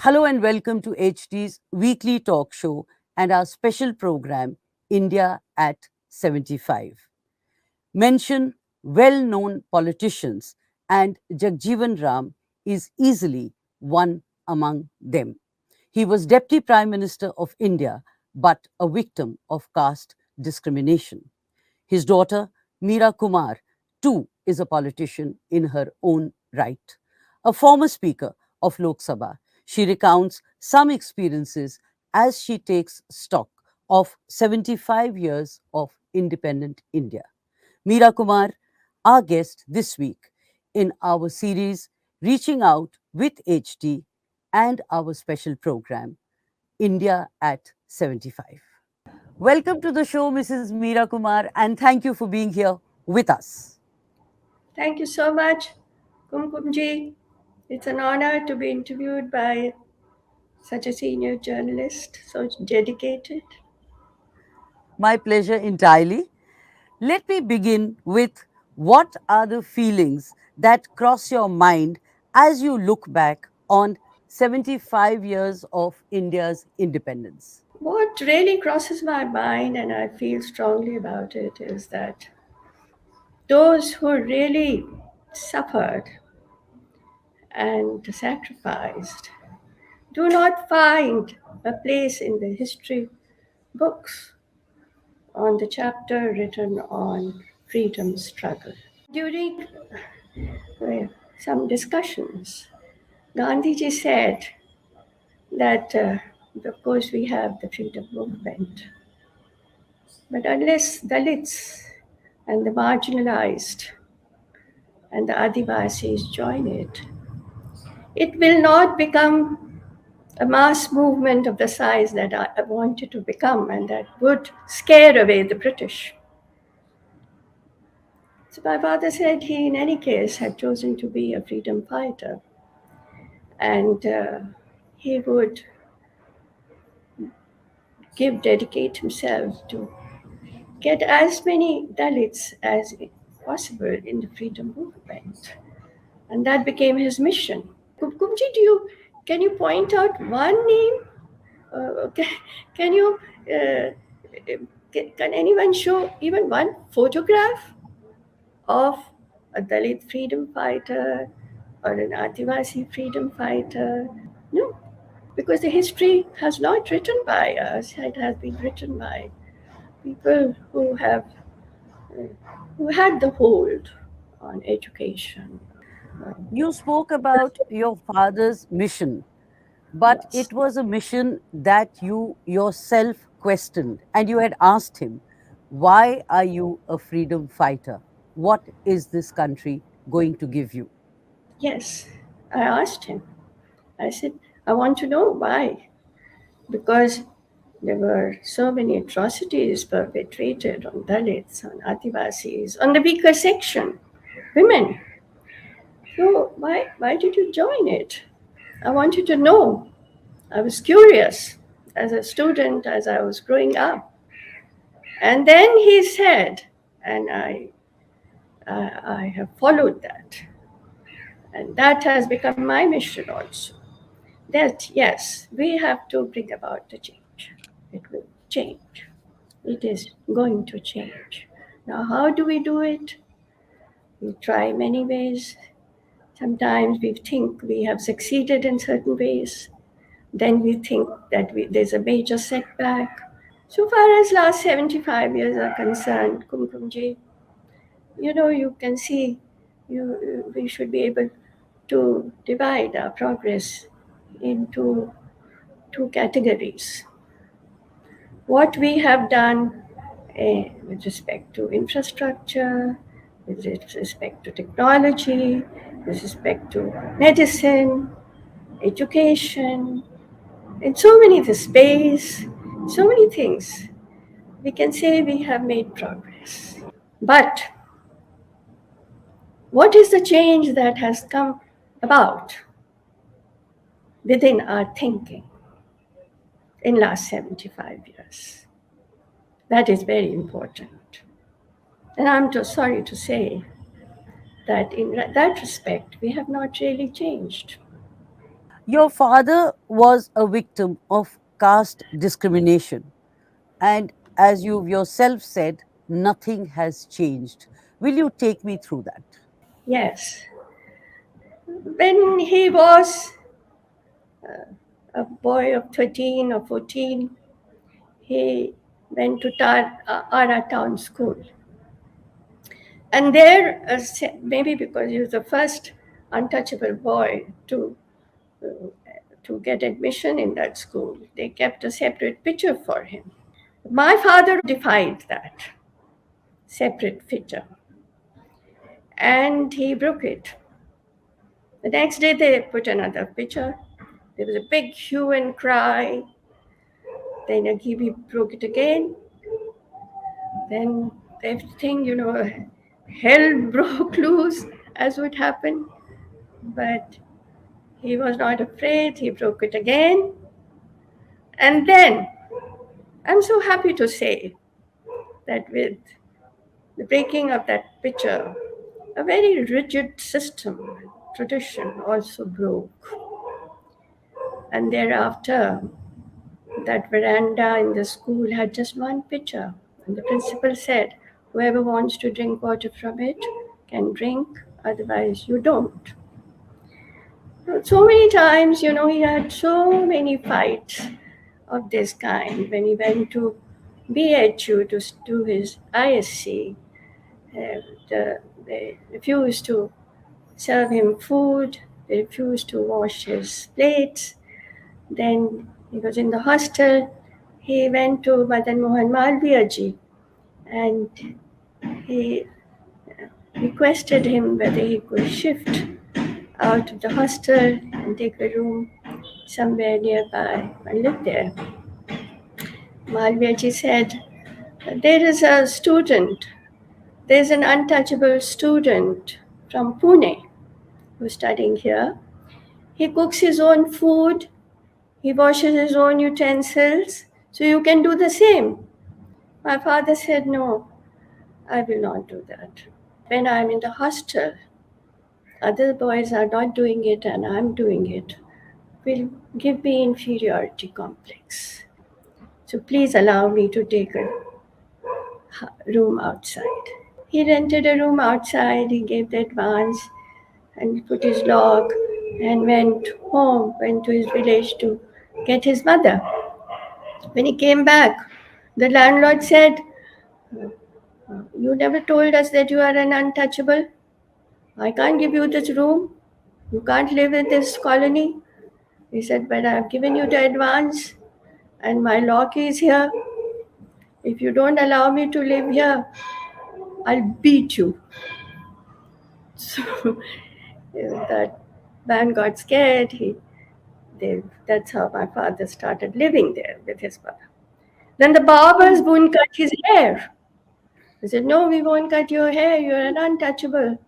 Hello and welcome to HD's weekly talk show and our special program, India at 75. Mention well known politicians, and Jagjivan Ram is easily one among them. He was Deputy Prime Minister of India, but a victim of caste discrimination. His daughter, Meira Kumar, too is a politician in her own right. A former Speaker of Lok Sabha, she recounts some experiences as she takes stock of 75 years of independent India. Meira Kumar, our guest this week in our series Reaching Out with HD and our special program, India at 75. Welcome to the show, Mrs. Meera Kumar, and thank you for being here with us. Thank you so much, Kumkumji. It's an honor to be interviewed by such a senior journalist, so dedicated. My pleasure entirely. Let me begin with what are the feelings that cross your mind as you look back on 75 years of India's independence? What really crosses my mind, and I feel strongly about it, is that those who really suffered and sacrificed do not find a place in the history books on the chapter written on freedom struggle. During some discussions, Gandhiji said that, of course, we have the freedom movement, but unless Dalits and the marginalized and the Adivasis join it, it will not become a mass movement of the size that I wanted to become and that would scare away the British. So my father said he, in any case, had chosen to be a freedom fighter, and he would dedicate himself to get as many Dalits as possible in the freedom movement. And that became his mission. Kumkumji, can you point out one name? Can you, can anyone show even one photograph of a Dalit freedom fighter or an Adivasi freedom fighter? No, because the history has not written by us, it has been written by people who had the hold on education. You spoke about your father's mission, but Yes, it was a mission that you yourself questioned, and you had asked him, why are you a freedom fighter? What is this country going to give you? yes. I asked him. I said, I want to know why. Because there were so many atrocities perpetrated on Dalits, on Adivasis, on the weaker section, women. So why did you join it? I wanted to know. I was curious as a student as I was growing up. And then he said, and I have followed that. And that has become my mission also. That, yes, we have to bring about the change. It will change. It is going to change. Now, how do we do it? We try many ways. Sometimes we think we have succeeded in certain ways. Then we think that there's a major setback. So far as last 75 years are concerned, Kumkumji, you can see we should be able to divide our progress into two categories. What we have done with respect to infrastructure, with respect to technology, with respect to medicine, education, and so many, the space, so many things. We can say we have made progress. But what is the change that has come about within our thinking in last 75 years? That is very important. And I'm just sorry to say that in that respect, we have not really changed. Your father was a victim of caste discrimination, and as you yourself said, nothing has changed. Will you take me through that? Yes. When he was a boy of 13 or 14, he went to Ara Town School. And there, maybe because he was the first untouchable boy uh, to get admission in that school, they kept a separate picture for him. My father defied that separate picture and he broke it. The next day, they put another picture. There was a big hue and cry. Then he broke it again. Then everything, hell broke loose, as would happen. But he was not afraid. He broke it again. And then I'm so happy to say that with the breaking of that picture, a very rigid system, tradition also broke. And thereafter, that veranda in the school had just one pitcher. And the principal said, whoever wants to drink water from it can drink, otherwise, you don't. So many times, he had so many fights of this kind. When he went to BHU to do his ISC, they refused to serve him food, they refused to wash his plates. Then he was in the hostel. He went to Madan Mohan Malviya ji and he requested him whether he could shift out of the hostel and take a room somewhere nearby and live there. Malviya ji said, there is a student, there's an untouchable student from Pune who's studying here. He cooks his own food, he washes his own utensils, so you can do the same. My father said, no, I will not do that. When I'm in the hostel, other boys are not doing it and I'm doing it, will give me inferiority complex. So please allow me to take a room outside. He rented a room outside, he gave the advance and put his lock and went home, went to his village to get his mother. When he came back, the landlord said, you never told us that you are an untouchable. I can't give you this room. You can't live in this colony. He said, but I've given you the advance and my lock is here. If you don't allow me to live here, I'll beat you. So that man got scared. That's how my father started living there with his mother. Then the barbers wouldn't cut his hair. He said, no, we won't cut your hair. You're an untouchable.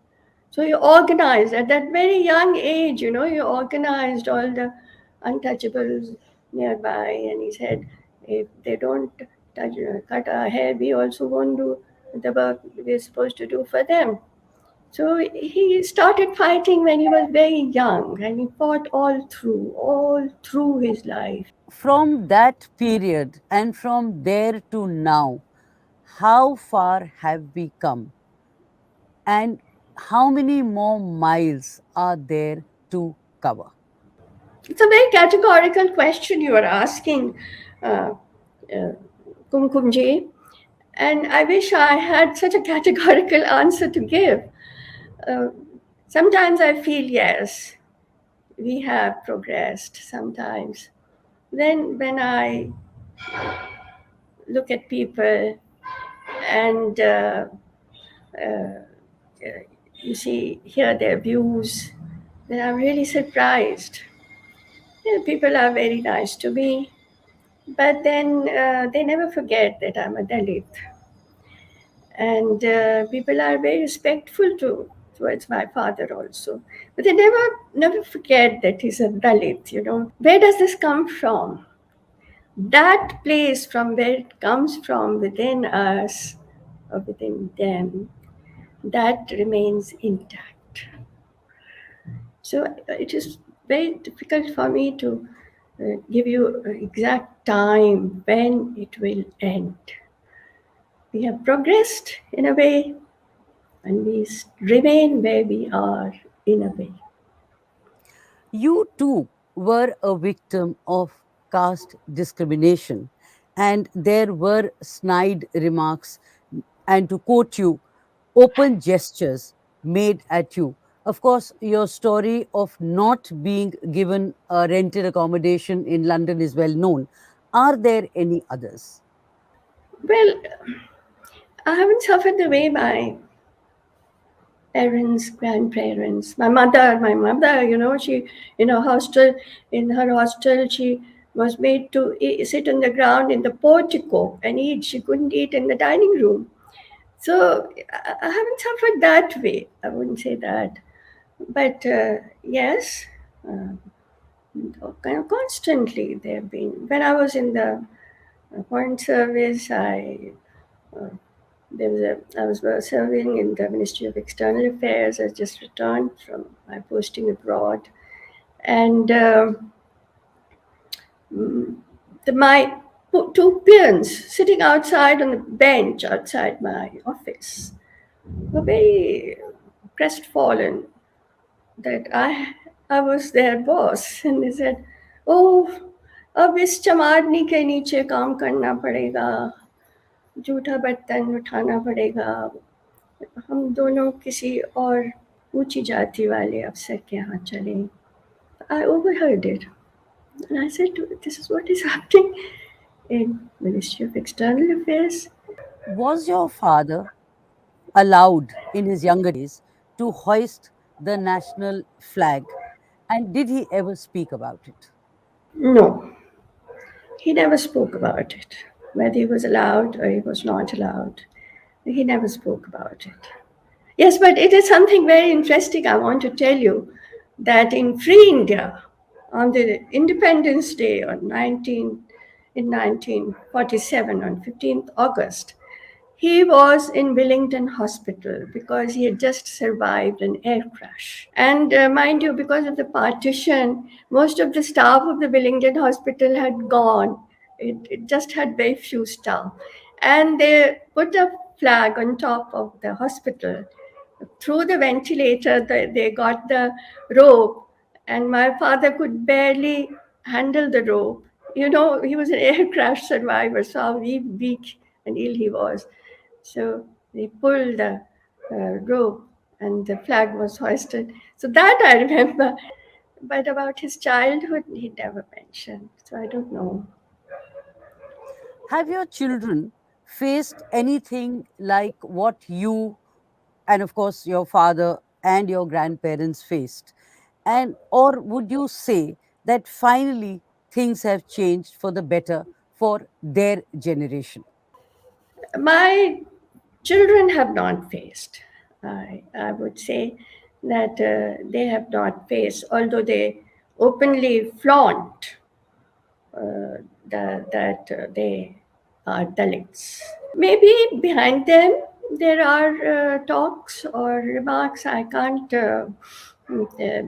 So he organized at that very young age, he organized all the untouchables nearby. And he said, if they don't cut our hair, we also won't do the work we're supposed to do for them. So he started fighting when he was very young and he fought all through his life. From that period and from there to now, how far have we come? And how many more miles are there to cover? It's a very categorical question you are asking, uh, uh, Kumkumji. And I wish I had such a categorical answer to give. Uh, Sometimes I feel, yes, we have progressed sometimes. Then, when I look at people and uh, you see, hear their views, then I'm really surprised. People are very nice to me, but then they never forget that I'm a Dalit. And people are very respectful towards my father also, but they never forget that he's a Dalit. Where does this come from? That place from where it comes from, within us or within them, that remains intact. So it is very difficult for me to give you an exact time when it will end. We have progressed in a way, and we remain where we are in a way. You too were a victim of caste discrimination, and there were snide remarks, and to quote you, open gestures made at you. Of course, your story of not being given a rented accommodation in London is well known. Are there any others? Well, I haven't suffered the way my parents, grandparents, my mother, she in a hostel, in her hostel, she was made to sit on the ground in the portico and eat. She couldn't eat in the dining room. So I haven't suffered that way. I wouldn't say that. But yes, uh, kind of constantly there have been. When I was in the foreign service, uh, I was serving in the Ministry of External Affairs. I just returned from my posting abroad, and mm, my two peons sitting outside on the bench outside my office were very crestfallen that I was their boss, and they said, "Oh, अब इस चमारनी के नीचे काम करना पड़ेगा, जूठा बर्तन उठाना पड़ेगा, हम दोनों किसी और ऊंची जाति वाले अफसर के यहाँ चले." I overheard it, and I said, "This is what is happening in Ministry of External Affairs." Was your father allowed in his younger days to hoist the national flag? And did he ever speak about it? No, he never spoke about it. Whether he was allowed or he was not allowed, he never spoke about it. Yes, but it is something very interesting I want to tell you that in free India, on the Independence Day in 1947, on 15th August, he was in Wellington Hospital because he had just survived an air crash. And mind you, because of the partition, most of the staff of the Wellington Hospital had gone. It just had very few staff. And they put a flag on top of the hospital. Through the ventilator, they got the rope, and my father could barely handle the rope. You know, he was an air crash survivor, so how weak and ill he was. So they pulled the rope and the flag was hoisted. So that I remember. But about his childhood, he never mentioned. So I don't know. Have your children faced anything like what you and, of course, your father and your grandparents faced? And, or would you say that finally things have changed for the better for their generation? My children have not faced. I would say that they have not faced, although they openly flaunt that they are Dalits. Maybe behind them there are talks or remarks. I can't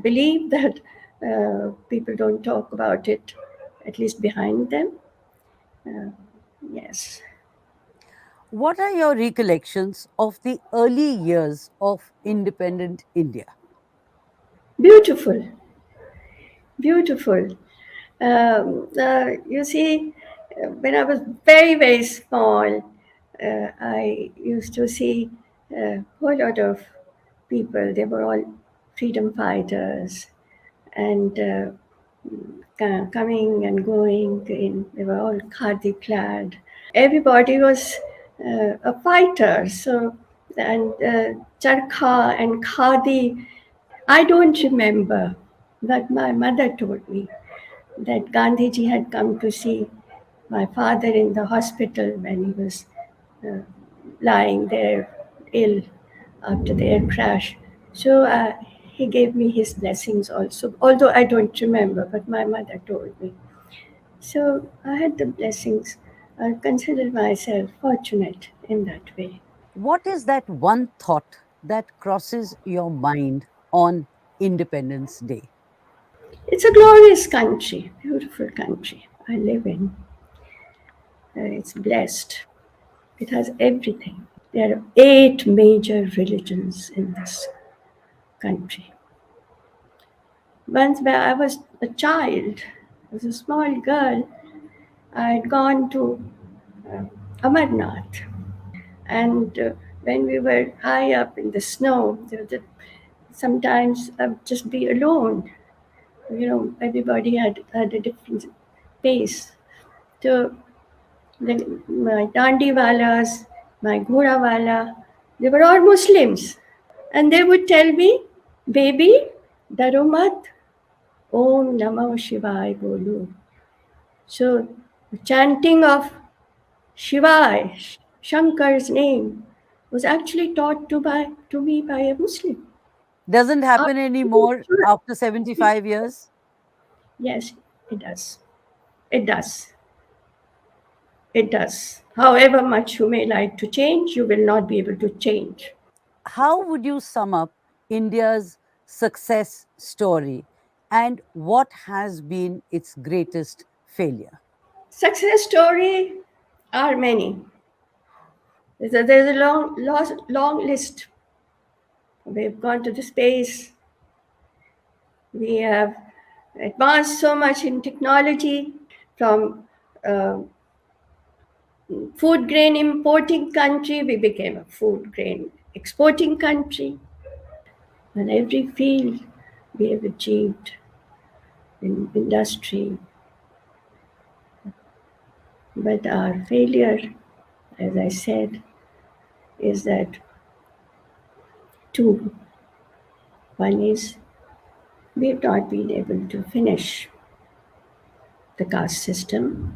believe that people don't talk about it, at least behind them. Uh, yes. What are your recollections of the early years of independent India? Beautiful, beautiful. You see, when I was very, very small, I used to see a whole lot of people. They were all freedom fighters and coming and going. They were all khadi clad. Everybody was a fighter. So, and charkha and khadi. I don't remember, but my mother told me that Gandhiji had come to see my father in the hospital when he was uh, lying there ill after the air crash. So he gave me his blessings also, although I don't remember, but my mother told me. So I had the blessings. I consider myself fortunate in that way. What is that one thought that crosses your mind on Independence Day? It's a glorious country, beautiful country I live in. It's blessed. It has everything. There are 8 major religions in this country. Once, when I was a child, I was a small girl, I had gone to Amarnath. And when we were high up in the snow, sometimes I would just be alone. Everybody had a different pace. So my dandi walas, my ghoda wala, they were all Muslims. And they would tell me, baby, daro mat, Om Namah Shivaya bolu. So the chanting of Shivaya, Shankar's name, was actually taught to me by a Muslim. Doesn't happen Absolutely anymore sure. after 75 years? Yes, it does. It does. It does. However much you may like to change, you will not be able to change. How would you sum up India's success story and what has been its greatest failure? Success story are many. There's a long list. We've gone to the space. We have advanced so much in technology from uh, food grain importing country, we became a food grain exporting country. And every field we have achieved in industry. But our failure, as I said, is that two. One is we've not been able to finish the caste system,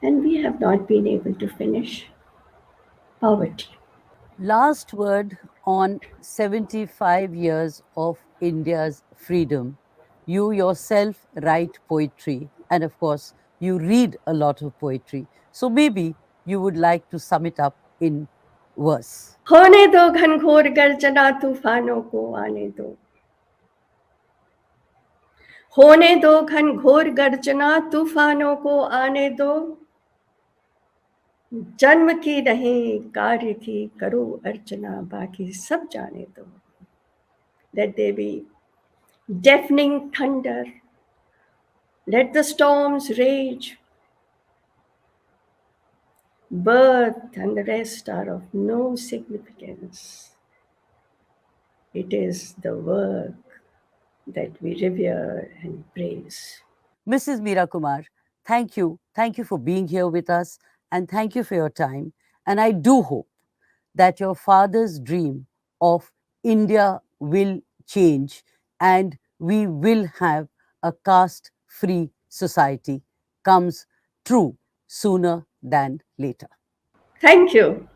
and we have not been able to finish poverty. Last word on 75 years of India's freedom. You yourself write poetry, and of course, you read a lot of poetry. So maybe you would like to sum it up in verse. होने दो घनघोर गर्जना तूफानों को आने दो होने दो घनघोर गर्जना तूफानों को आने दो जन्म की नहीं कार्य की करो अर्चना बाकी सब जाने दो let there be deafening thunder let the storms rage birth and the rest are of no significance it is the work that we revere and praise. Mrs. Meira Kumar, thank you. Thank you for being here with us and thank you for your time. And I do hope that your father's dream of India will change and we will have a caste free society comes true sooner than later. Thank you.